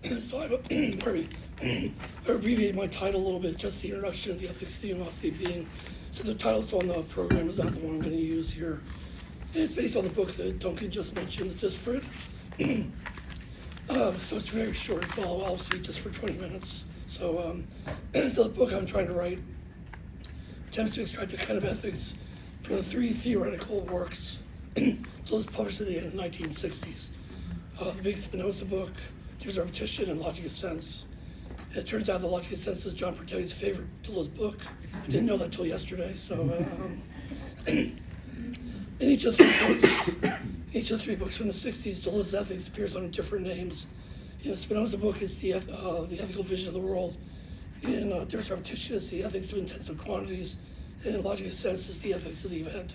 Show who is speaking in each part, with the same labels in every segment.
Speaker 1: So I've pardon me, I abbreviated my title a little bit, just the introduction to the ethics of the Univocity of Being. So the title on the program is not the one I'm going to use here. And it's based on the book that Duncan just mentioned, The Disparate. So it's very short as well. I'll speak just for 20 minutes. So, so the book I'm trying to write attempts to extract the kind of ethics from the three theoretical works Deleuze published at the end of the 1960s. The big Spinoza book, Theories of Repetition and Logic of Sense. And it turns out the Logic of Sense is John Pertelli's favorite Deleuze book. I didn't know that till yesterday. So in each of the three books from the 60s, Deleuze's ethics appears under different names. In the Spinoza book, it's the ethical vision of the world. In Theories of Repetition, it's the ethics of intensive quantities. And in Logic of Sense, it's the ethics of the event.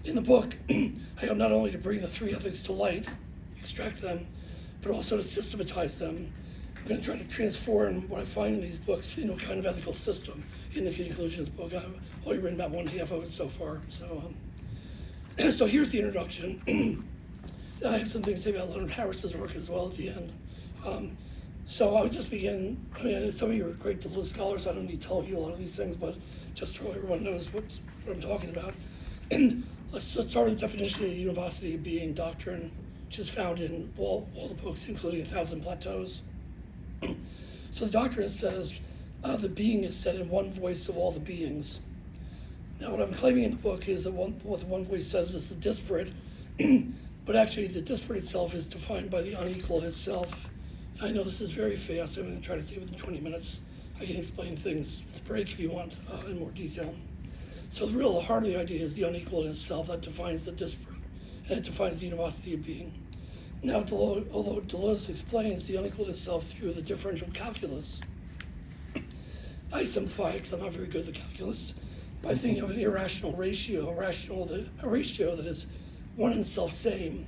Speaker 1: In the book, I hope not only to bring the three ethics to light, extract them, but also to systematize them. I'm going to try to transform what I find in these books into a kind of ethical system in the conclusion of the book. I've only written about one half of it so far. So here's the introduction. I have some things to say about Leonard Harris's work as well at the end. So I would just begin. I mean, some of you are great Deleuze scholars. I don't need to tell you a lot of these things, but just so everyone knows what I'm talking about. Let's start with the definition of the Univocity of Being doctrine, which is found in all the books, including 1,000 Plateaus. So the doctrine says the being is said in one voice of all the beings. Now, what I'm claiming in the book is that what the one voice says is the disparate, but actually the disparate itself is defined by the unequal in itself. I know this is very fast. I'm going to try to say within 20 minutes. I can explain things with a break if you want in more detail. So the heart of the idea is the unequal in itself. That defines the disparate, and it defines the Univocity of Being. Now, although Deleuze explains the unequal in itself through the differential calculus, I simplify it because I'm not very good at the calculus by thinking of an irrational ratio, a ratio that is one and self-same,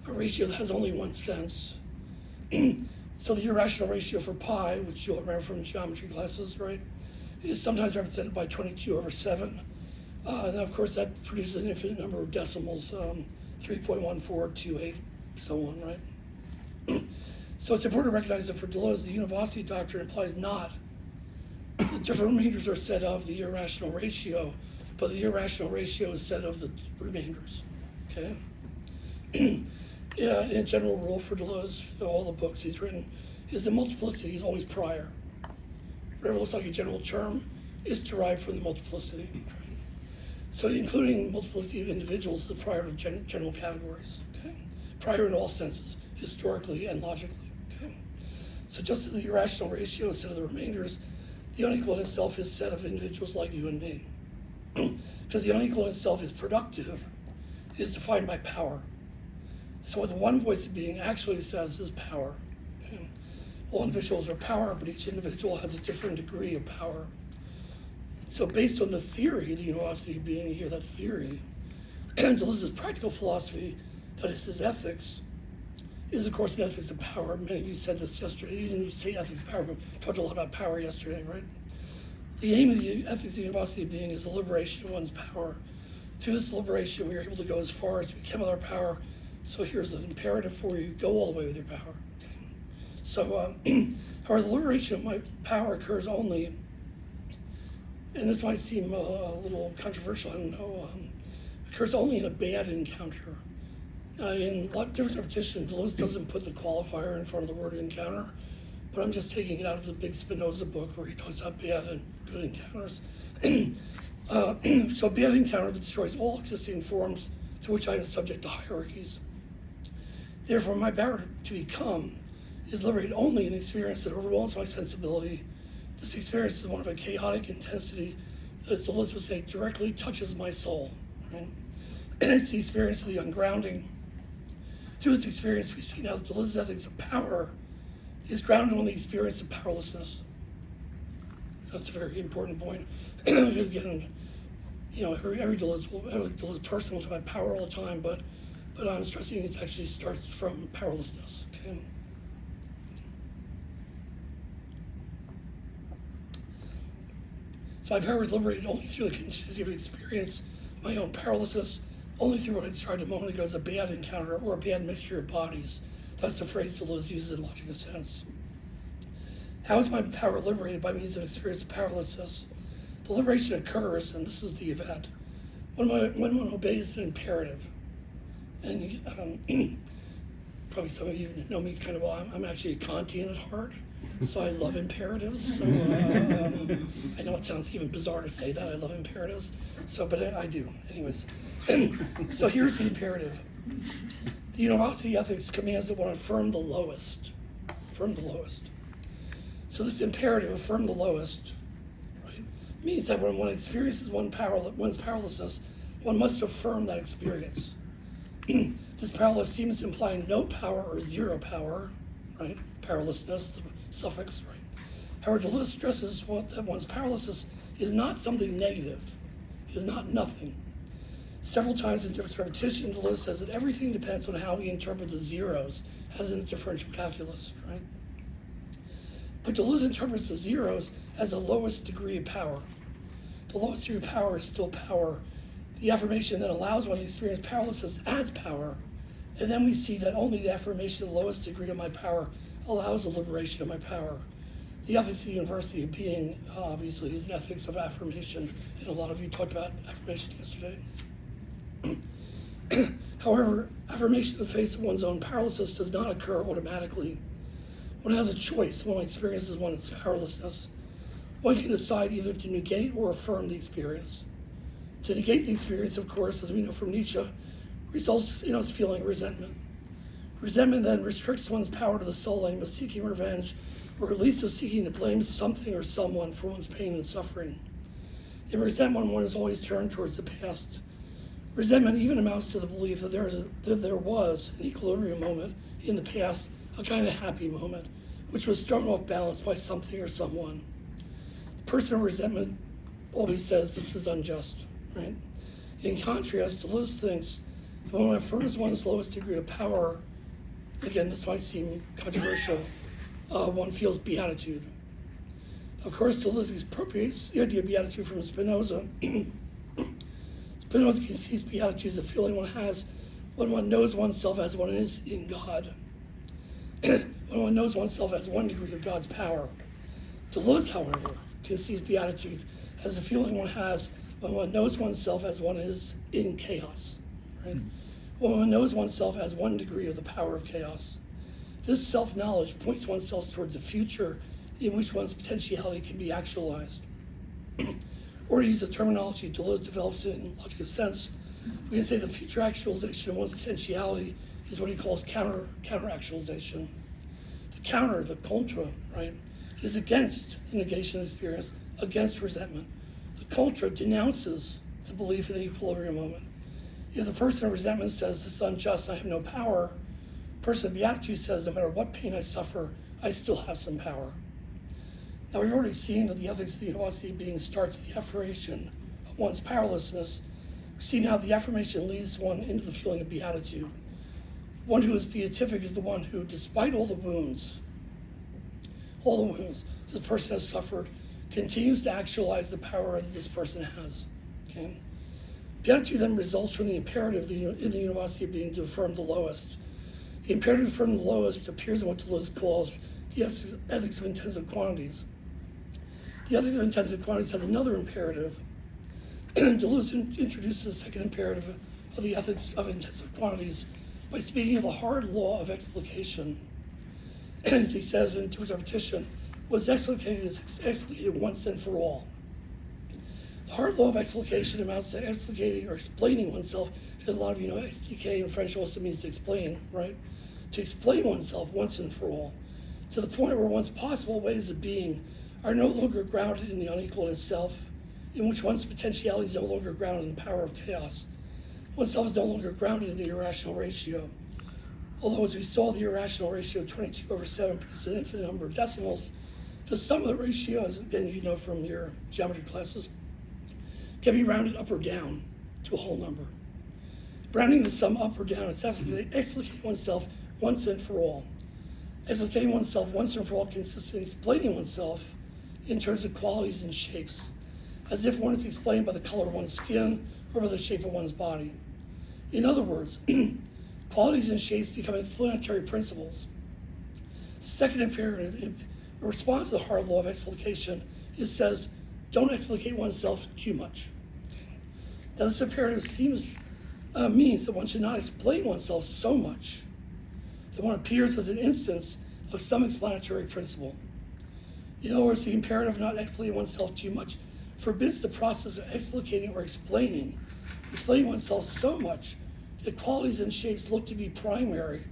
Speaker 1: a ratio that has only one sense. So the irrational ratio for pi, which you'll remember from geometry classes, right, is sometimes represented by 22/7. And of course that produces an infinite number of decimals, 3.1428, so on, right? So it's important to recognize that for Deleuze, the Univocity doctrine implies not the different remainders are set of the irrational ratio, but the irrational ratio is set of the remainders, okay? Yeah, in general rule for Deleuze, all the books he's written, is that multiplicity is always prior. Whatever looks like a general term is derived from the multiplicity. So including multiplicity of individuals is prior to general categories, okay? Prior in all senses, historically and logically, okay? So just as the irrational ratio is set of the remainders, the unequal in itself is set of individuals like you and me. Because the unequal in itself is productive, it is defined by power. So what the one voice of being actually says is power. Okay? All individuals are power, but each individual has a different degree of power. So based on the theory of the Univocity of Being, you hear that theory, Deleuze's practical philosophy, that is his ethics, is of course an ethics of power. Many of you said this yesterday. You didn't say ethics of power, but talked a lot about power yesterday, right? The aim of the ethics of the Univocity of Being is the liberation of one's power. To this liberation, we are able to go as far as we can with our power. So here's an imperative for you: go all the way with your power. Okay? So, however, the liberation of my power occurs only, and this might seem a little controversial, I don't know, occurs only in a bad encounter. In Theories of Repetition, Deleuze doesn't put the qualifier in front of the word encounter, but I'm just taking it out of the big Spinoza book where he talks about bad and good encounters. So a bad encounter that destroys all existing forms to which I am subject to hierarchies. Therefore, my power to become is liberated only in the experience that overwhelms my sensibility. This experience is one of a chaotic intensity that, as Deleuze would say, directly touches my soul. Right? And it's the experience of the ungrounding. Through this experience, we see now that Deleuze's ethics of power is grounded on the experience of powerlessness. That's a very important point. Again, you know, every Deleuze person will talk about power all the time, but I'm stressing it actually starts from powerlessness. Okay. So my power is liberated only through the contingency of an experience, my own powerlessness, only through what I described a moment ago as a bad encounter or a bad mixture of bodies That's the phrase Deleuze uses in Logic of Sense. How is my power liberated by means of experience of powerlessness? The liberation occurs, and this is the event, when one obeys an imperative. And probably some of you know me kind of well. I'm actually a Kantian at heart, so I love imperatives. So I know it sounds even bizarre to say that I love imperatives. But I do. Anyways, so here's the imperative. The Univocity ethics commands that one affirm the lowest. Affirm the lowest. So this imperative, affirm the lowest, right, means that when one experiences one's powerlessness, one must affirm that experience. This powerless seems to imply no power or zero power, right? Powerlessness, the suffix, right? However, Deleuze stresses that one's powerlessness is not something negative. It is not nothing. Several times in different repetition, Deleuze says that everything depends on how we interpret the zeros, as in the differential calculus, right? But Deleuze interprets the zeros as the lowest degree of power. The lowest degree of power is still power, the affirmation that allows one to experience powerlessness as power, and then we see that only the affirmation of the lowest degree of my power allows the liberation of my power. The ethics of the University of Being, obviously, is an ethics of affirmation, and a lot of you talked about affirmation yesterday. However, affirmation in the face of one's own powerlessness does not occur automatically. One has a choice when one experiences one's powerlessness. One can decide either to negate or affirm the experience. To negate the experience, of course, as we know from Nietzsche, results in us feeling resentment. Resentment then restricts one's power to the sole aim of seeking revenge, or at least of seeking to blame something or someone for one's pain and suffering. In resentment, one is always turned towards the past. Resentment even amounts to the belief that there was an equilibrium moment in the past, a kind of happy moment, which was thrown off balance by something or someone. The person of resentment always says this is unjust, right? In contrast, Deleuze thinks that when one affirms one's lowest degree of power, again, this might seem controversial, one feels beatitude. Of course, Deleuze appropriates the idea of beatitude from Spinoza. Spinoza conceives beatitude as a feeling one has when one knows oneself as one is in God. When one knows oneself as one degree of God's power. Deleuze, however, conceives beatitude as a feeling one has when one knows oneself as one is in chaos, right? When one knows oneself as one degree of the power of chaos. This self-knowledge points oneself towards a future in which one's potentiality can be actualized. Or to use the terminology Deleuze develops in Logic of Sense, we can say the future actualization of one's potentiality is what he calls counter-actualization. The counter, the contra, right, is against the negation of experience, against resentment. The contra denounces the belief in the equilibrium moment. If the person of resentment says this is unjust, I have no power, the person of beatitude says no matter what pain I suffer, I still have some power. Now we've already seen that the ethics of the Univocity of Being starts the affirmation of one's powerlessness. We see now the affirmation leads one into the feeling of beatitude. One who is beatific is the one who, despite all the wounds this person has suffered, continues to actualize the power that this person has. Okay? Beatitude then results from the imperative in the Univocity of Being to affirm the lowest. The imperative to affirm the lowest appears in what Deleuze calls the ethics of intensive quantities. The ethics of intensive quantities has another imperative. Deleuze introduces a second imperative of the ethics of intensive quantities by speaking of the hard law of explication. As he says in his repetition, was explicated is explicated once and for all. The hard law of explication amounts to explicating or explaining oneself. A lot of you know expliquer in French also means to explain, right? To explain oneself once and for all, to the point where one's possible ways of being are no longer grounded in the unequal in self, in which one's potentiality is no longer grounded in the power of chaos. Oneself is no longer grounded in the irrational ratio. Although, as we saw, the irrational ratio 22/7 produces an infinite number of decimals, the sum of the ratios, again, you know from your geometry classes, can be rounded up or down to a whole number. Rounding the sum up or down is explicating oneself once and for all. Explicating oneself once and for all consists in explaining oneself in terms of qualities and shapes, as if one is explained by the color of one's skin or by the shape of one's body. In other words, qualities and shapes become explanatory principles. Second imperative, in response to the hard law of explication, it says, don't explicate oneself too much. Now this imperative means that one should not explain oneself so much that one appears as an instance of some explanatory principle. In other words, the imperative of not explaining oneself too much forbids the process of explicating or explaining oneself so much that qualities and shapes look to be primary,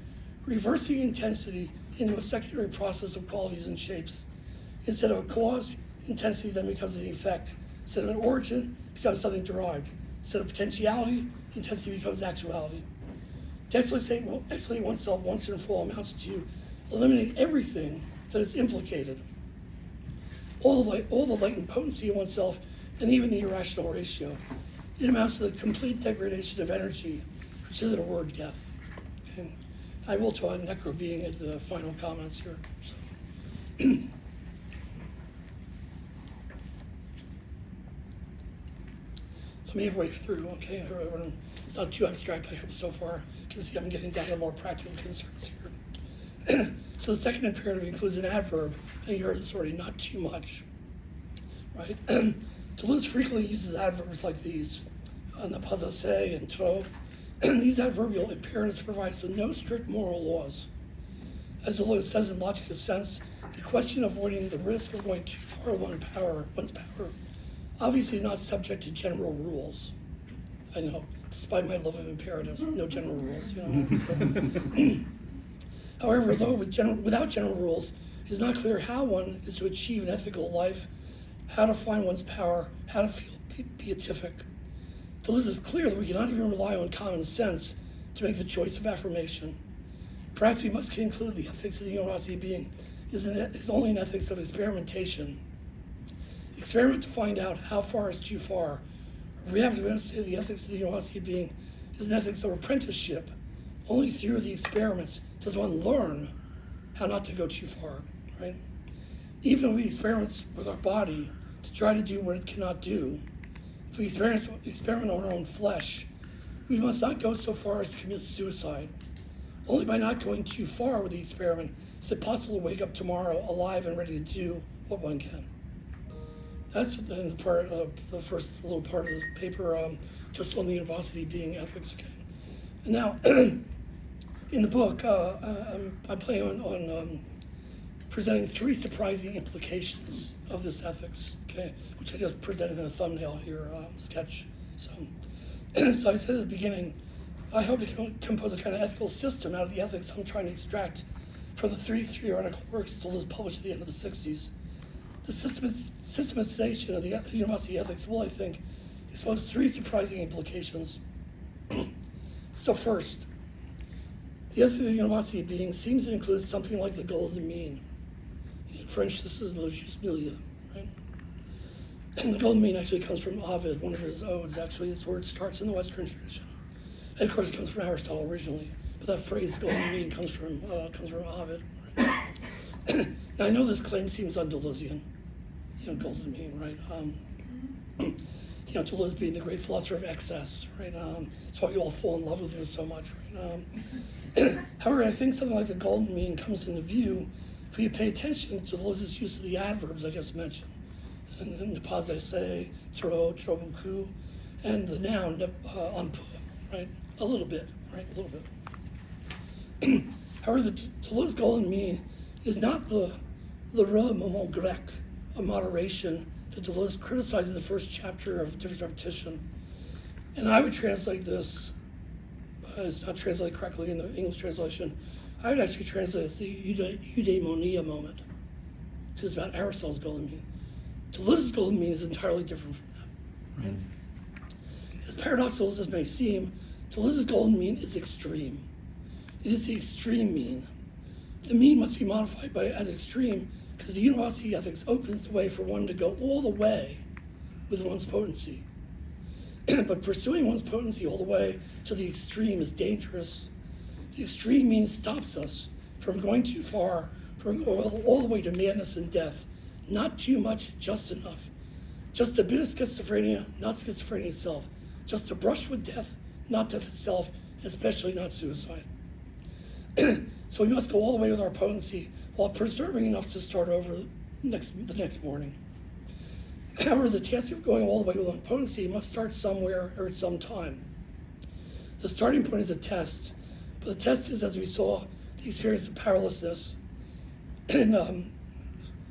Speaker 1: reversing intensity into a secondary process of qualities and shapes. Instead of a cause, intensity then becomes an effect. Instead of an origin, becomes something derived. Instead of potentiality, intensity becomes actuality. To explain oneself once and for all amounts to eliminating everything that is implicated, all the latent potency of oneself, and even the irrational ratio. It amounts to the complete degradation of energy, which is in a word, death. Okay? I will talk about necro-being at the final comments here. So I'm halfway through, okay? It's not too abstract, I hope, so far. You can see I'm getting down to more practical concerns here. So the second imperative includes an adverb, and you heard this already, not too much, right? Deleuze frequently uses adverbs like these, ne pas assez and trop. These adverbial imperatives provide us with no strict moral laws. As Deleuze says in Logic of Sense, the question of avoiding the risk of going too far one's power, obviously is not subject to general rules. I know, despite my love of imperatives, no general rules. You know? However, though without general rules, it is not clear how one is to achieve an ethical life, how to find one's power, how to feel beatific. Deleuze is clear that we cannot even rely on common sense to make the choice of affirmation. Perhaps we must conclude the ethics of the University of Being is only an ethics of experimentation. Experiment to find out how far is too far. Or we have to say the ethics of the University of Being is an ethics of apprenticeship. Only through the experiments does one learn how not to go too far, right? Even if we experiment with our body to try to do what it cannot do, if we experiment on our own flesh, we must not go so far as to commit suicide. Only by not going too far with the experiment is it possible to wake up tomorrow alive and ready to do what one can. That's the first little part of the paper, just on the Univocity of Being ethics. Okay. And now, in the book, I'm planning on presenting 3 surprising implications of this ethics, okay, which I just presented in a thumbnail here, sketch. So I said at the beginning, I hope to compose a kind of ethical system out of the ethics I'm trying to extract from the 3 theoretical works Deleuze published at the end of the 60s. The systematization of the University ethics will, I think, expose 3 surprising implications. So first, the ethics of the University of Being seems to include something like the golden mean. In French, this is le juste milieu, right? And the golden mean actually comes from Ovid, one of his odes, actually. This word starts in the Western tradition. And of course, it comes from Aristotle originally. But that phrase, golden mean, comes from Ovid. Right? Now, I know this claim seems un-Deleuzian, golden mean, right? Deleuze being the great philosopher of excess, right? That's why we all fall in love with him so much, right? However, I think something like the golden mean comes into view if we pay attention to Deleuze's use of the adverbs I just mentioned, and ne pas assez, trop beaucoup, and the noun un peu, right? A little bit, right? A little bit. However, the Deleuze golden mean is not the moment grec of moderation that Deleuze criticized in the first chapter of Different Repetition. And I would translate this, it's not translated correctly in the English translation, I would actually translate it as the eudaimonia moment, which is about Aristotle's golden mean. Deleuze's golden mean is entirely different from that. Right? As paradoxical as this may seem, Deleuze's golden mean is extreme. It is the extreme mean. The mean must be modified as extreme because the University ethics opens the way for one to go all the way with one's potency. But pursuing one's potency all the way to the extreme is dangerous. The extreme mean stops us from going too far, from going all the way to madness and death. Not too much, just enough. Just a bit of schizophrenia, not schizophrenia itself. Just a brush with death, not death itself, especially not suicide. So we must go all the way with our potency while preserving enough to start over the next morning. However, the task of going all the way with our potency must start somewhere or at some time. The starting point is a test, but the test is, as we saw, the experience of powerlessness. And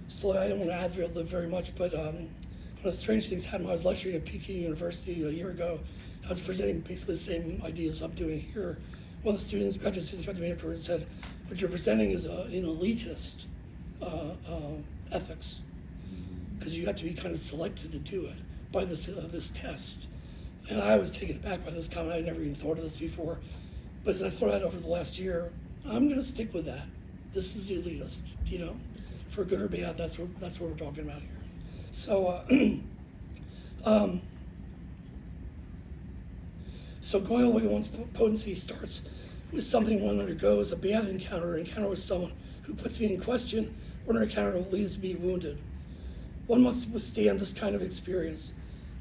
Speaker 1: so I don't want to ad-lib very much, but one of the strange things happened when I was lecturing at Peking University a year ago. I was presenting basically the same ideas I'm doing here. One of the students, graduate students, got to me afterwards and said, "What you're presenting is an elitist ethics, because you have to be kind of selected to do it by this test." And I was taken aback by this comment. I had never even thought of this before. But as I thought about it over the last year, I'm going to stick with that. This is elitist, for good or bad. That's what we're talking about here. So, so going all the way to one's potency starts with something one undergoes, a bad encounter with someone who puts me in question, or an encounter that leaves me wounded. One must withstand this kind of experience.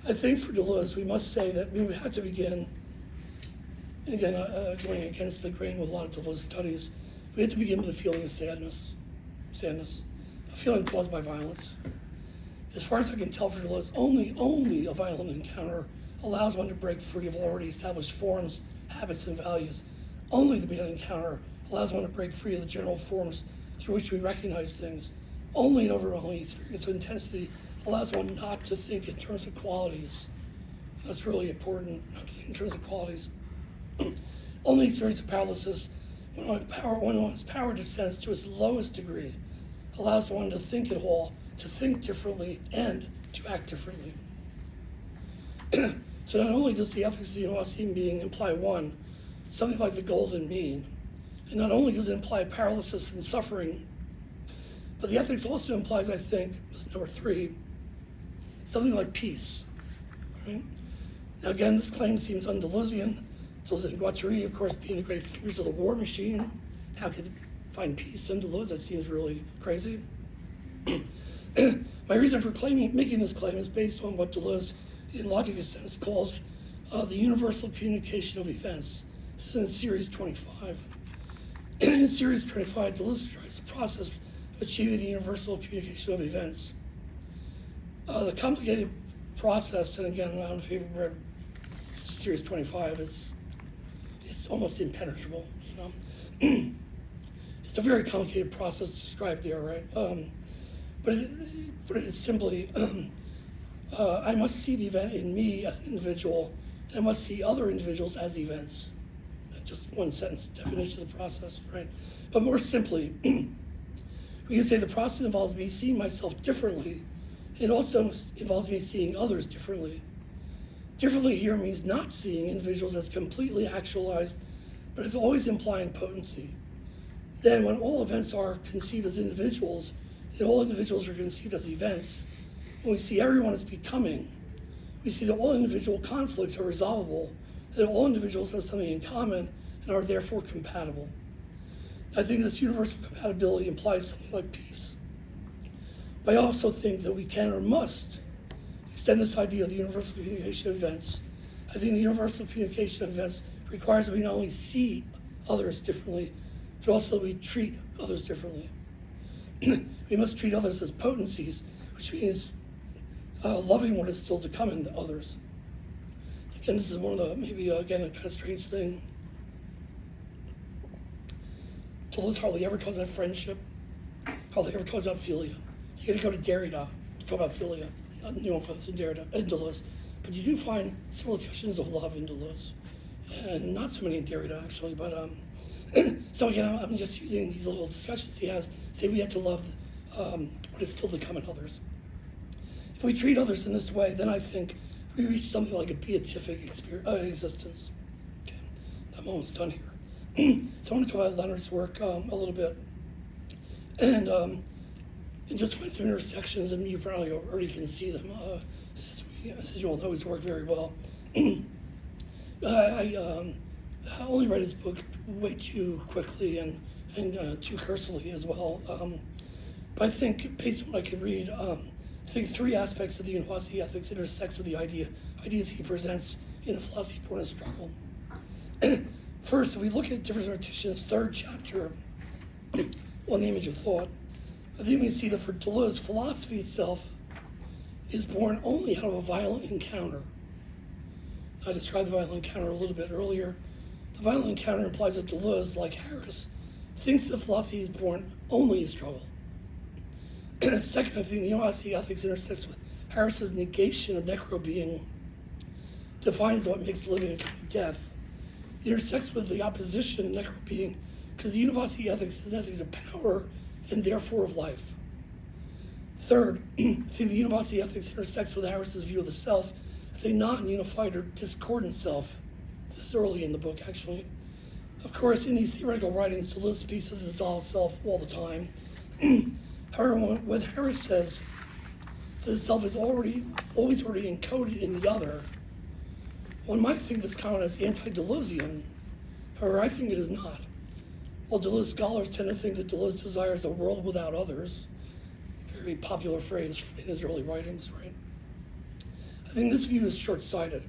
Speaker 1: I think for Deleuze, we must say that we have to begin, and again, going against the grain with a lot of Deleuze studies, we have to begin with a feeling of sadness, a feeling caused by violence. As far as I can tell for Deleuze, only a violent encounter allows one to break free of already established forms, habits, and values. Only the bad encounter allows one to break free of the general forms through which we recognize things. Only an overwhelming experience of intensity allows one not to think in terms of qualities. That's really important, not to think in terms of qualities. Only experience of powerlessness, when one's power descends to its lowest degree, allows one to think at all, to think differently, and to act differently. So not only does the ethics of the Univocity of Being imply one, something like the golden mean, and not only does it imply powerlessness and suffering, but the ethics also implies, I think, this is number 3, something like peace. Right? Now again, this claim seems un-Deleuzian. Deleuze and Guattari, of course, being the great figures of the war machine. How could it find peace in Deleuze? That seems really crazy. My reason for making this claim is based on what Deleuze, in logical sense, calls the universal communication of events. This is in series 25. In series 25, Deleuze describes the process of achieving the universal communication of events. The complicated process, and again, I don't know if you've read series 25, it's almost impenetrable, It's a very complicated process described there, right? But it is simply, I must see the event in me as an individual, and I must see other individuals as events. Just one sentence definition of the process, right? But more simply, we can say the process involves me seeing myself differently. It also involves me seeing others differently. Differently here means not seeing individuals as completely actualized, but as always implying potency. Then when all events are conceived as individuals, and all individuals are conceived as events, when we see everyone as becoming, we see that all individual conflicts are resolvable, that all individuals have something in common and are therefore compatible. I think this universal compatibility implies something like peace. But I also think that we can or must extend this idea of the universal communication of events. I think the universal communication of events requires that we not only see others differently, but also we treat others differently. We must treat others as potencies, which means loving what is still to come in others. Again, this is one of the, maybe again, a kind of strange thing. Deleuze hardly ever talks about friendship, hardly ever talks about philia. You gotta go to Derrida to talk about philia, not nuance in Derrida and Deleuze. But you do find several discussions of love in Deleuze, and not so many in Derrida actually, but so again, I'm just using these little discussions he has, say we have to love what is still to come in others. If we treat others in this way, then I think we reach something like a beatific existence. Okay, I'm almost done here. So I want to talk about Leonard's work a little bit, and just find some intersections, and you probably already can see them. As you all know, his work very well. I only read his book way too quickly and too cursively as well. But I think, based on what I could read, I think 3 aspects of the Univocity ethics intersects with the ideas he presents in A Philosophy Born of Struggle. First, if we look at different repetitions, third chapter on the image of thought, I think we see that for Deleuze, philosophy itself is born only out of a violent encounter. I described the violent encounter a little bit earlier. The violent encounter implies that Deleuze, like Harris, thinks that philosophy is born only in struggle. Second, I think the Univocity ethics intersects with Harris's negation of necro-being, defined as what makes living and death. It intersects with the opposition to necro-being because the Univocity ethics is an ethics of power and therefore of life. Third, I think the Univocity ethics intersects with Harris's view of the self as a non-unified or discordant self. This is early in the book, actually. Of course, in these theoretical writings, Deleuze speaks of the dissolved self all the time. However, when Harris says that the self is always already encoded in the other, one might think this comment is anti-Deleuzian. However, I think it is not. While Deleuze scholars tend to think that Deleuze desires a world without others, very popular phrase in his early writings, right? I think this view is short-sighted.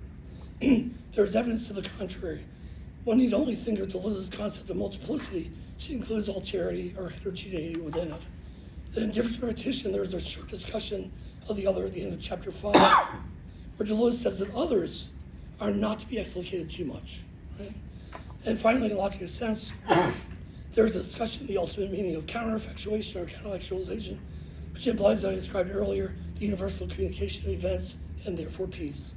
Speaker 1: There is evidence to the contrary. One need only think of Deleuze's concept of multiplicity, which includes alterity or heterogeneity within it. Then in different repetition, there is a short discussion of the other at the end of chapter 5, where Deleuze says that others are not to be explicated too much. Right? And finally, in logic of sense, there is a discussion of the ultimate meaning of counter-effectuation or counter-actualization, which implies, as I described earlier, the universal communication of events and therefore peace.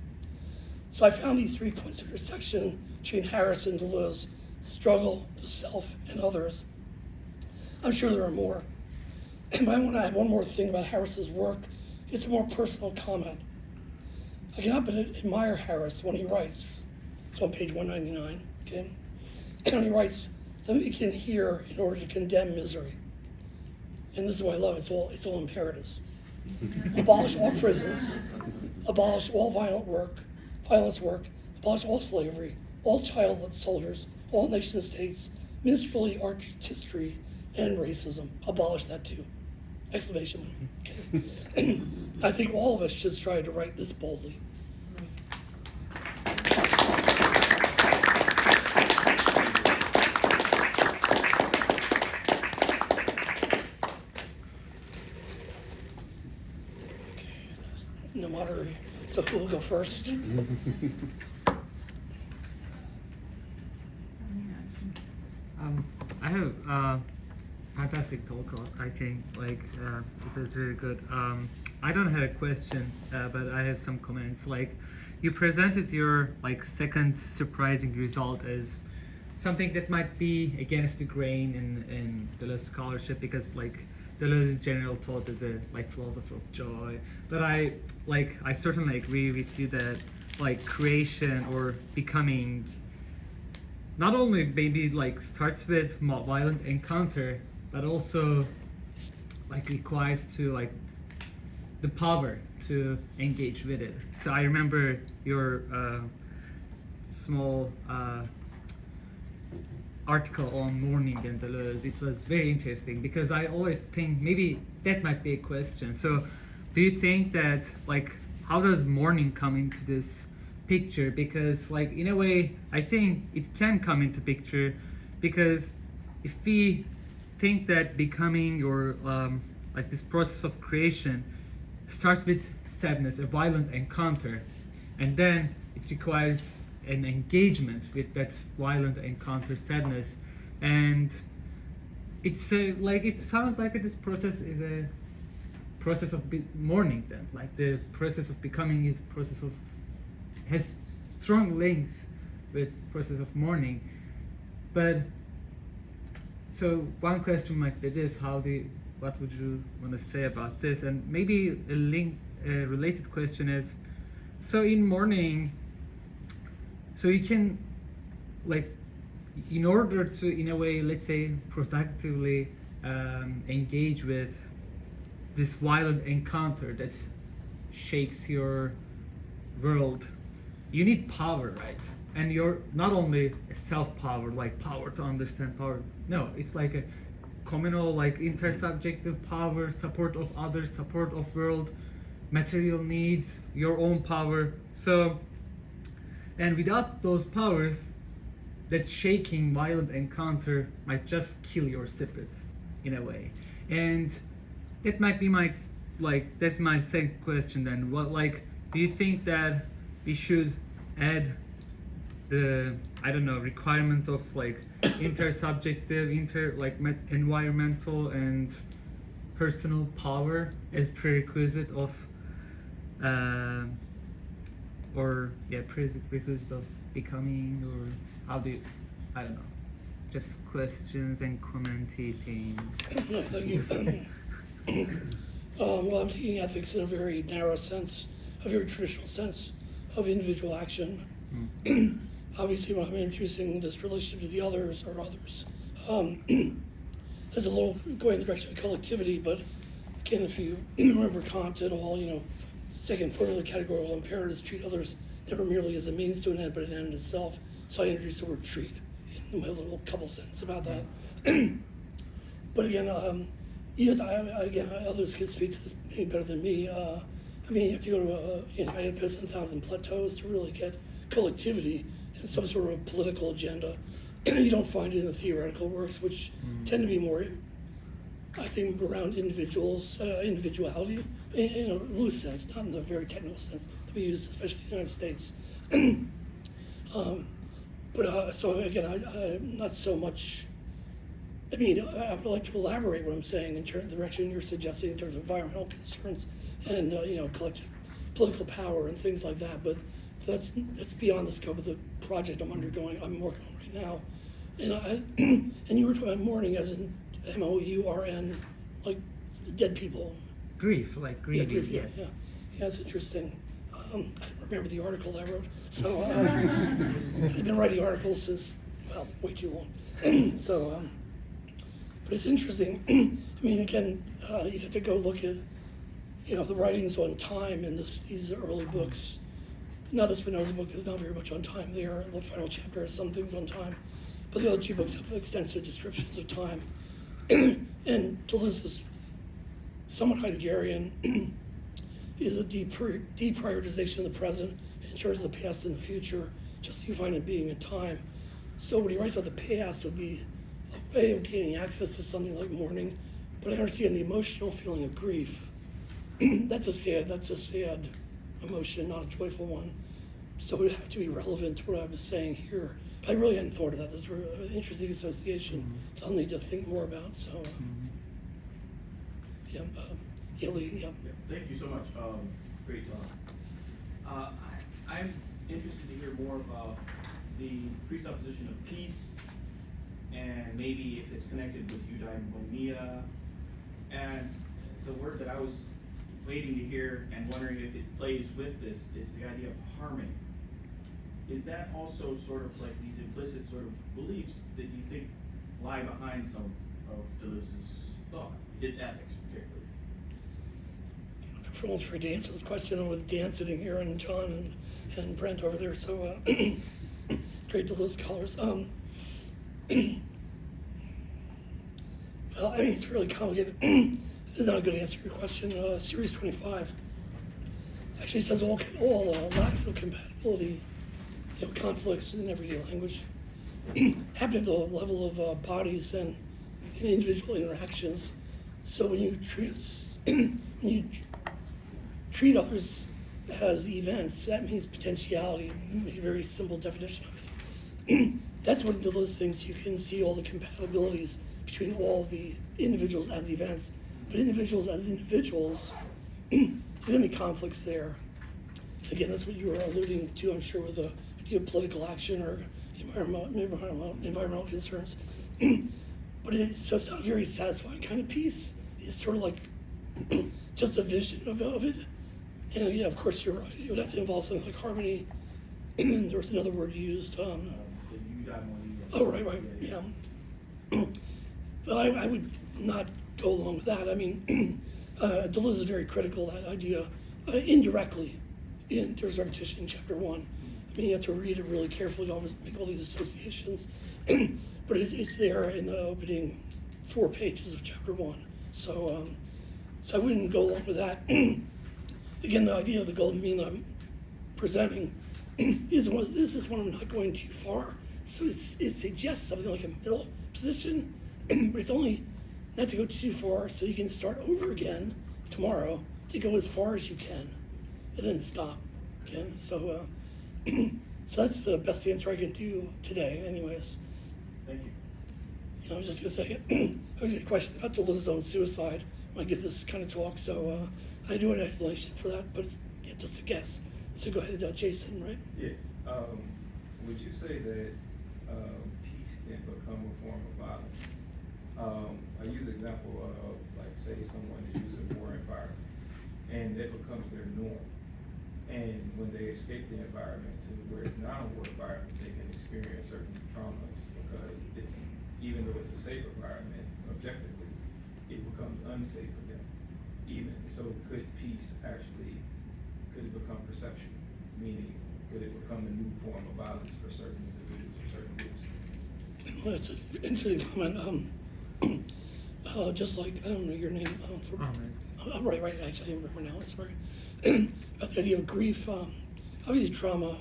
Speaker 1: So I found these 3 points of intersection between Harris and Deleuze: struggle, the self, and others. I'm sure there are more. And I want to add one more thing about Harris's work. It's a more personal comment. I cannot but admire Harris when he writes. It's on page 199, okay? And when he writes, "Let me begin here in order to condemn misery." And this is what I love, it's all imperatives. Abolish all prisons, abolish all violence work, abolish all slavery, all child soldiers, all nation states, minstrelsy, artistry, and racism. Abolish that too. Exclamation point. Okay. I think all of us should strive to write this boldly. No matter, so who will go first?
Speaker 2: I have fantastic talk. I think it was really good. I don't have a question, but I have some comments. Like, you presented your second surprising result as something that might be against the grain in Deleuze scholarship, because Deleuze is general thought as a philosopher of joy. But I certainly agree with you that creation or becoming not only maybe starts with violent encounter, but also requires to the power to engage with it. So I remember your small article on mourning and Deleuze. It was very interesting because I always think maybe that might be a question. So do you think that how does mourning come into this picture? Because in a way I think it can come into picture, because if we think that becoming or this process of creation starts with sadness, a violent encounter, and then it requires an engagement with that violent encounter, sadness, and it's it sounds like this process is a process of mourning. Then the process of becoming is process of has strong links with process of mourning. But so one question might be this: what would you want to say about this? And maybe a related question is, so in mourning, so you can in order to, in a way, let's say productively engage with this violent encounter that shakes your world, you need power, right? And you're not only a self-power, power to understand power. No, it's a communal, intersubjective power, support of others, support of world, material needs, your own power. So, and without those powers, that shaking, violent encounter might just kill your spirit in a way. And that might be my, that's my second question then. What, do you think that we should add the, I don't know, requirement of intersubjective, environmental and personal power as prerequisite of, prerequisite of becoming, or how do you, I don't know, just questions and commentating.
Speaker 1: No, thank you. Well, I'm taking ethics in a very narrow sense, a very traditional sense of individual action. Obviously, when I'm introducing this relationship to the others or others, there's a little going in the direction of collectivity, but again, if you remember Kant at all, second formula categorical imperatives treat others never merely as a means to an end, but an end in itself. So I introduced the word treat in my little couple sentences about that. But again, others can speak to this maybe better than me. You have to go to I had 1,000 plateaus to really get collectivity and some sort of political agenda. You don't find it in the theoretical works, which tend to be more, I think, around individuals, individuality, in a loose sense, not in the very technical sense that we use, especially in the United States. So again, I'm not so much. I would like to elaborate what I'm saying in terms of the direction you're suggesting in terms of environmental concerns and collective political power and things like that. But that's beyond the scope of the project I'm working on right now. And you were talking about mourning as in MOURN, like dead people.
Speaker 2: Grief, like grieving.
Speaker 1: Yeah, grief,
Speaker 2: yes.
Speaker 1: Yeah, that's interesting. I don't remember the article I wrote, so I've been writing articles since, well, way too long. But it's interesting. Again, you'd have to go look at, the writings on time in these early books. Now the Spinoza book is not very much on time there. The final chapter has some things on time, but the other two books have extensive descriptions of time. And Deleuze is somewhat Heideggerian, is a deprioritization of the present in terms of the past and the future, just you find it being in time. So when he writes about the past, it would be a way of gaining access to something like mourning, but I understand the emotional feeling of grief. That's a sad emotion, not a joyful one. So it would have to be relevant to what I was saying here. But I really hadn't thought of that. That's an interesting association that I'll need to think more about. So, Lee, yeah.
Speaker 3: Thank you so much. Great talk. I'm interested to hear more about the presupposition of peace, and maybe if it's connected with eudaimonia. And the word that I was waiting to hear and wondering if it plays with this is the idea of harmony. Is that also sort of like these implicit sort of beliefs that you think lie behind some of Deleuze's thought, his ethics particularly?
Speaker 1: Everyone's free to answer this question with Dan sitting here and John and Brent over there. So it's great Deleuze scholars. Well, it's really complicated. This is not a good answer to your question. Series 25 actually says all lacks of compatibility, conflicts in everyday language happen at the level of bodies and individual interactions. So when you treat others as events, that means potentiality, a very simple definition of it. That's what Deleuze thinks you can see all the compatibilities between all the individuals as events. But individuals as individuals, there's going to be conflicts there. Again, that's what you were alluding to, I'm sure, with the idea of political action or environmental concerns. But it's not a very satisfying kind of peace. It's sort of like just a vision of it. And yeah, of course, you're right. It would have to involve something like harmony. And there was another word used.
Speaker 3: The eudaimonia.
Speaker 1: Oh, right, yeah. But I would not go along with that. Deleuze is very critical of that idea, indirectly, there's repetition in chapter 1. You have to read it really carefully, make all these associations, but it's there in the opening 4 pages of chapter 1. So I wouldn't go along with that. Again, the idea of the golden mean that I'm presenting this is one I'm not going too far. So it suggests something like a middle position, but it's only not to go too far, so you can start over again tomorrow to go as far as you can, and then stop. Okay, so so that's the best answer I can do today, anyways.
Speaker 3: Thank you.
Speaker 1: I was just gonna say, I was gonna question about Deleuze's own suicide when I give this kind of talk, so I do an explanation for that, but yeah, just a guess. So go ahead, Jason, right?
Speaker 4: Yeah. Would you say that peace can become a form of violence? I use the example of, like, say someone is using a war environment, and it becomes their norm. And when they escape the environment to where it's not a war environment, they can experience certain traumas because it's, even though it's a safe environment, objectively, it becomes unsafe for them. Even so, could peace actually, could it become perception? Meaning, could it become a new form of violence for certain individuals or certain groups?
Speaker 1: Well, that's an interesting comment. Just like, I don't know your name. Right, actually, I remember now, sorry. About the idea of grief, obviously trauma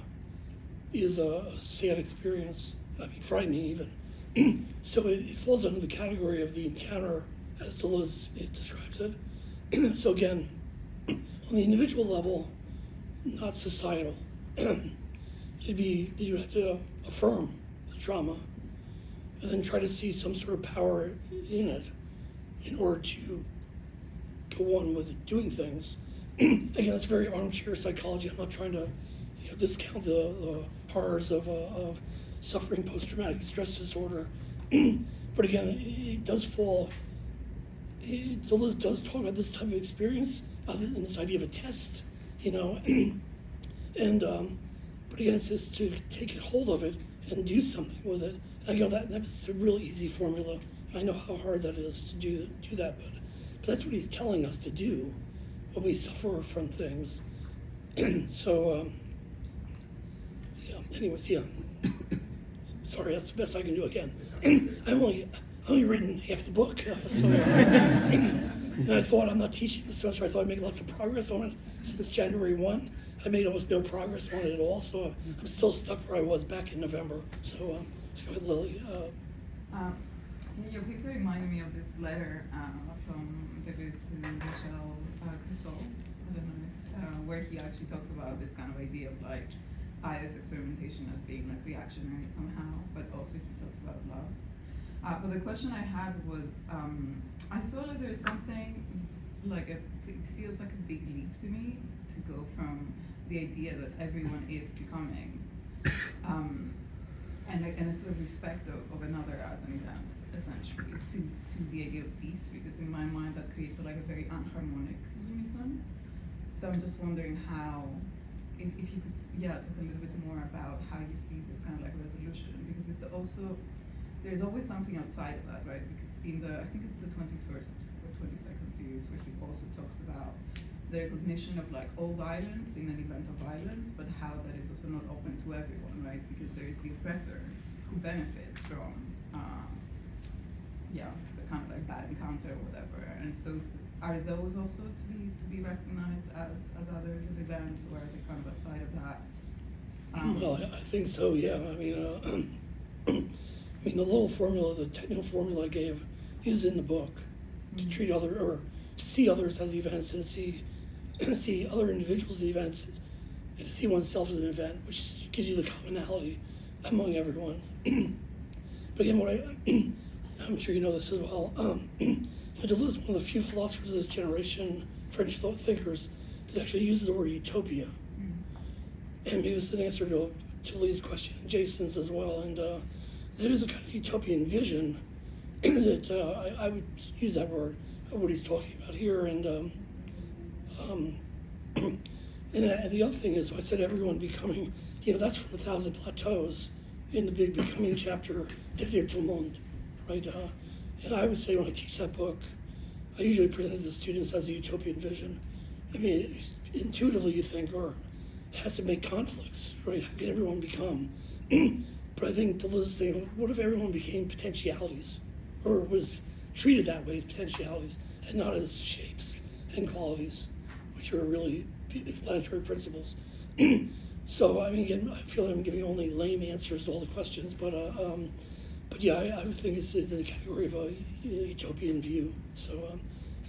Speaker 1: is a sad experience, I mean, frightening even. So it falls under the category of the encounter, as Deleuze describes it. So again, on the individual level, not societal. It'd be that you have to affirm the trauma and then try to see some sort of power in it in order to go on with doing things. Again, that's very armchair psychology. I'm not trying to discount the horrors of suffering post-traumatic stress disorder. But again, it does fall, Deleuze does talk about this type of experience in this idea of a test, and but again, it's just to take hold of it and do something with it. And that's a really easy formula. I know how hard that is to do that, but that's what he's telling us to do when we suffer from things. So, yeah. Anyways, yeah. Sorry, that's the best I can do again. I've only written half the book, so. And I thought, I'm not teaching this semester. I thought I'd make lots of progress on it since January 1. I made almost no progress on it at all, so I'm still stuck where I was back in November. So let's go ahead, Lily.
Speaker 5: Your paper reminded me of this letter from Deleuze to Michel Crisol, I don't know, where he actually talks about this kind of idea of like pious experimentation as being like reactionary somehow, but also he talks about love. But the question I had was, I feel like there's something like it feels like a big leap to me to go from the idea that everyone is becoming, and a sort of respect of another as an event, essentially, to the idea of peace, because in my mind that creates like a very unharmonic unison. So I'm just wondering how, if you could, talk a little bit more about how you see this kind of like resolution, because it's also, there's always something outside of that, right? Because in I think it's the 21st or 22nd series where he also talks about the recognition of like all violence in an event of violence, but how that is also not open to everyone, right? Because there is the oppressor who benefits from, the kind of like bad encounter or whatever. And so are those also to be recognized as others, as events, or are they kind of outside of that?
Speaker 1: Well, I think so, yeah. I mean, the little formula, the technical formula I gave is in the book, to treat to see others as events and see other individuals as events and to see oneself as an event, which gives you the commonality among everyone. But again, I'm sure you know this as well, Deleuze is one of the few philosophers of this generation, French thinkers, that actually uses the word utopia. And maybe this is an answer to Lee's question and Jason's as well. And there is a kind of utopian vision that I would use that word, what he's talking about here. And the other thing is, I said everyone becoming, that's from 1,000 Plateaus in the big Becoming chapter, Devenir tout le monde, right? And I would say when I teach that book, I usually present it to students as a utopian vision. I mean, intuitively you think, or it has to make conflicts, right? How can everyone become? But I think Deleuze is saying, what if everyone became potentialities, or was treated that way as potentialities, and not as shapes and qualities, which are really explanatory principles? So, I mean, again, I feel like I'm giving only lame answers to all the questions, but yeah, I would think it's in the category of a utopian view. So,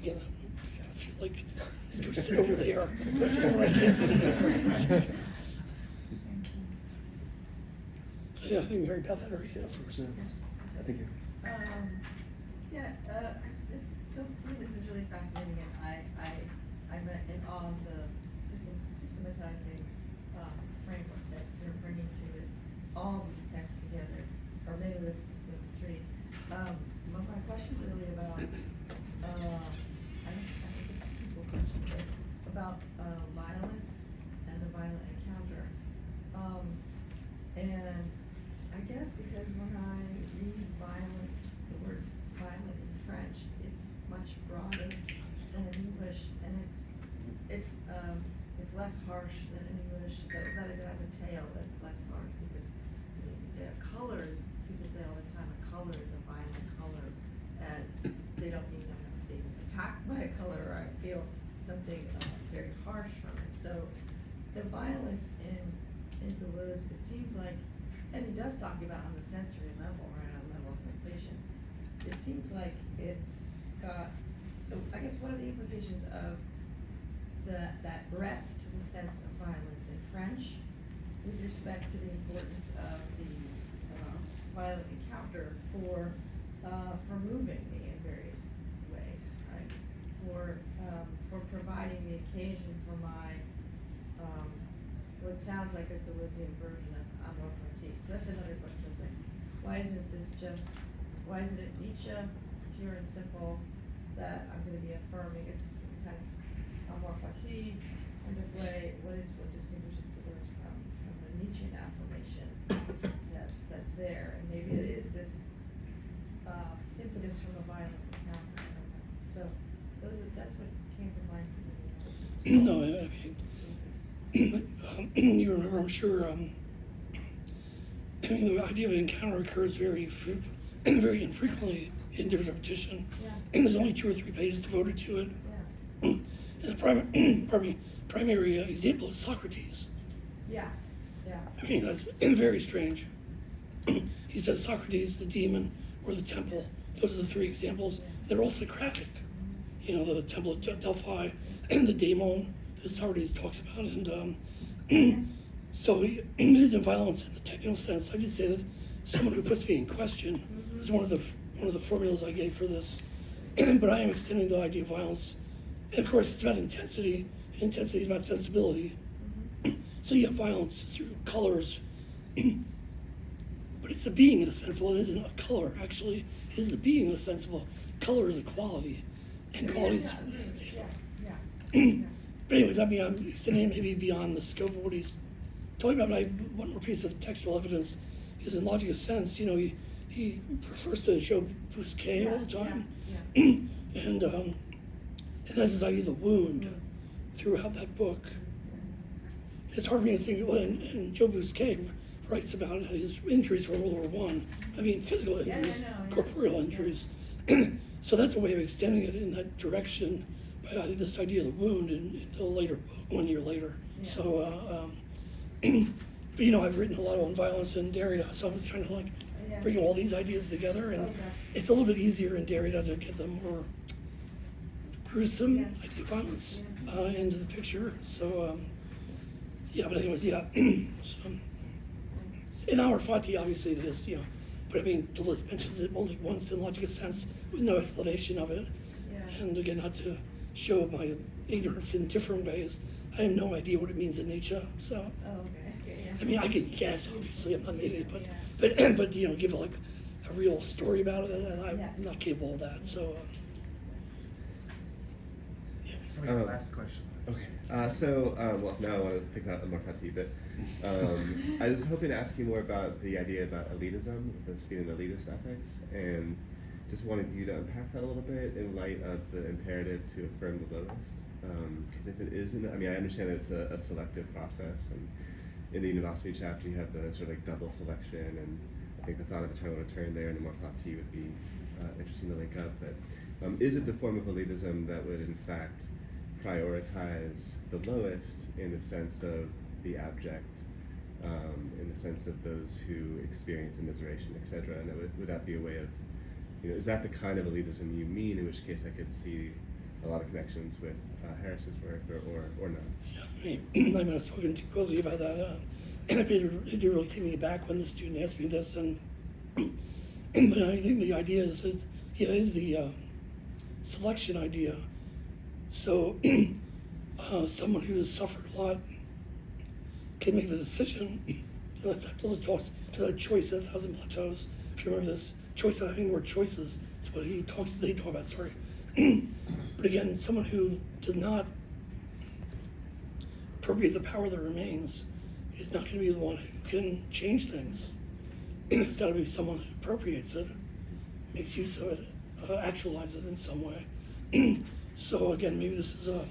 Speaker 1: again, I feel like go sit over there, go sit where I can't see. Yeah, I think Mary Beth had her hand up first.
Speaker 6: I think
Speaker 7: To me, this is really fascinating, and I'm in awe of the systematizing framework that you're bringing to it, all these texts together, or maybe those three. My question's really about, I think it's a simple question, but about violence and the violent encounter. And I guess because when I read violence, the word violent in French, it's much broader than in English, and it's less harsh than in English. That is, it has a tail that's less harsh, because you can say a color is, people say all the time, a color is a violent color, and they don't mean I'm not being attacked by a color, or I feel something very harsh from it. So the violence in Deleuze, it seems like, and he does talk about on the sensory level, right, on the level of sensation, it seems like it's got, so I guess what are the implications of that breadth to the sense of violence in French with respect to the importance of the violent encounter for moving me in various ways, right? For providing the occasion for my what sounds like a Deleuzean version of amor fati. So that's another question. It's like, why isn't it Nietzsche, pure and simple, that I'm going to be affirming? It's kind of amor fati kind of way. What distinguishes Deleuze from the Nietzschean affirmation that's there? And maybe it is this impetus from a violent encounter. I don't know. So that's what came to mind for me.
Speaker 1: No, I mean, you remember, I'm sure, I mean, the idea of an encounter occurs very infrequently in different repetition.
Speaker 7: Yeah.
Speaker 1: And there's only 2 or 3 pages devoted to it.
Speaker 7: Yeah.
Speaker 1: And the primary example is Socrates.
Speaker 7: Yeah. Yeah.
Speaker 1: I mean, that's very strange. He says Socrates, the demon, or the temple. Those are the 3 examples. They're all Socratic. You know, the temple at Delphi and the daemon that Socrates talks about. And so it isn't violence in the technical sense. I did say that someone who puts me in question is one of the formulas I gave for this. But I am extending the idea of violence. And of course, it's about intensity. Intensity is about sensibility. So you have violence through colors. But it's the being of the sensible. It isn't a color, actually. It is the being of the sensible. Color is a quality. And qualities.
Speaker 7: Yeah.
Speaker 1: But anyways, I mean, I'm extending it maybe beyond the scope of what he's talking about. One more piece of textual evidence is in Logic of Sense. You know, he prefers to show Bousquet all the time. And that's his idea of the wound throughout that book. It's hard for me to think, well, and Joe Bousquet writes about his injuries from World War I. I mean, physical injuries, corporeal injuries. So that's a way of extending it in that direction by this idea of the wound in the later book, 1 year later.
Speaker 7: Yeah.
Speaker 1: So, but you know, I've written a lot on violence in Derrida, so I was trying to bring all these ideas together, and it's a little bit easier in Derrida to get the more gruesome idea of violence into the picture. So, yeah, but anyways, yeah. So, in Amor Fati, obviously it is, you know, but I mean, Deleuze mentions it only once in Logic of Sense with no explanation of it. And again, not to show my ignorance in different ways, I have no idea what it means in Nietzsche. So, I mean, I could guess, obviously, I'm not an idiot, but you know, give like a real story about it, and I'm not capable of that. So,
Speaker 6: last question. Okay. Well, now I want to think about Amor Fati, but I was hoping to ask you more about the idea about elitism, that's being an elitist ethics, and just wanted you to unpack that a little bit in light of the imperative to affirm the lowest. Because if it isn't, I mean, I understand that it's a selective process, and in the Univocity chapter you have the sort of like double selection, and I think the thought of eternal return there in Amor Fati would be interesting to link up. But is it the form of elitism that would in fact prioritize the lowest in the sense of the abject in the sense of those who experience immiseration, etc. And would that be a way of, is that the kind of elitism you mean? In which case, I could see a lot of connections with Harris's work, or not.
Speaker 1: Yeah, I mean, I might have spoken too quickly about that. It did really take me aback when the student asked me this, and but I think the idea is that is the selection idea. So someone who has suffered a lot can make the decision. Let's talk to the choice of 1,000 plateaus. If you remember this, choice. I think the word choices is what they talk about. Sorry, but again, someone who does not appropriate the power that remains is not going to be the one who can change things. It's got to be someone who appropriates it, makes use of it, actualizes it in some way. So again, maybe this is I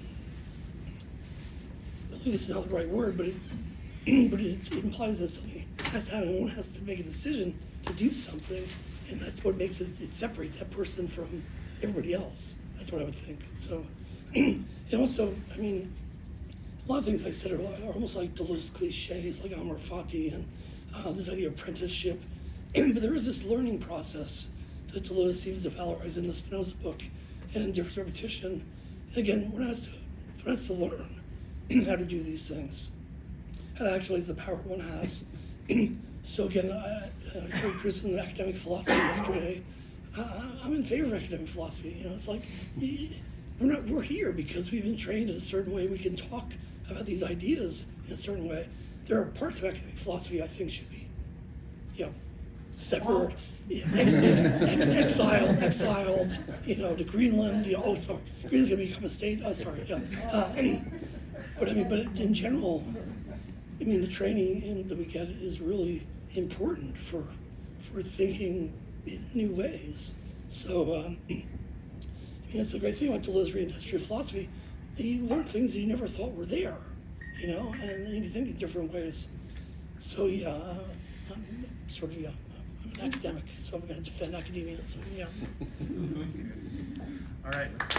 Speaker 1: think it's not the right word, but it implies that something has to happen. One has to make a decision to do something, and that's what makes it separates that person from everybody else. That's what I would think. So, and also, I mean, a lot of things I said are almost like Deleuze cliches, like Amor Fati and this idea of apprenticeship. But there is this learning process that Deleuze seems to valorize in the Spinoza book and different repetition. And again, one has to learn how to do these things, how to actualize the power one has. So again, I heard criticism of academic philosophy yesterday. I'm in favor of academic philosophy. It's like we're here because we've been trained in a certain way. We can talk about these ideas in a certain way. There are parts of academic philosophy I think should be, severed, exiled, to Greenland. Greenland's gonna become a state. But I mean, but in general, I mean, the training that we get is really important for thinking in new ways. So, I mean, that's the great thing about Deleuze reading the history of philosophy. You learn things that you never thought were there, and you think in different ways. So I'm sort of, I'm an academic, so I'm going to defend academia. So
Speaker 8: All right, let's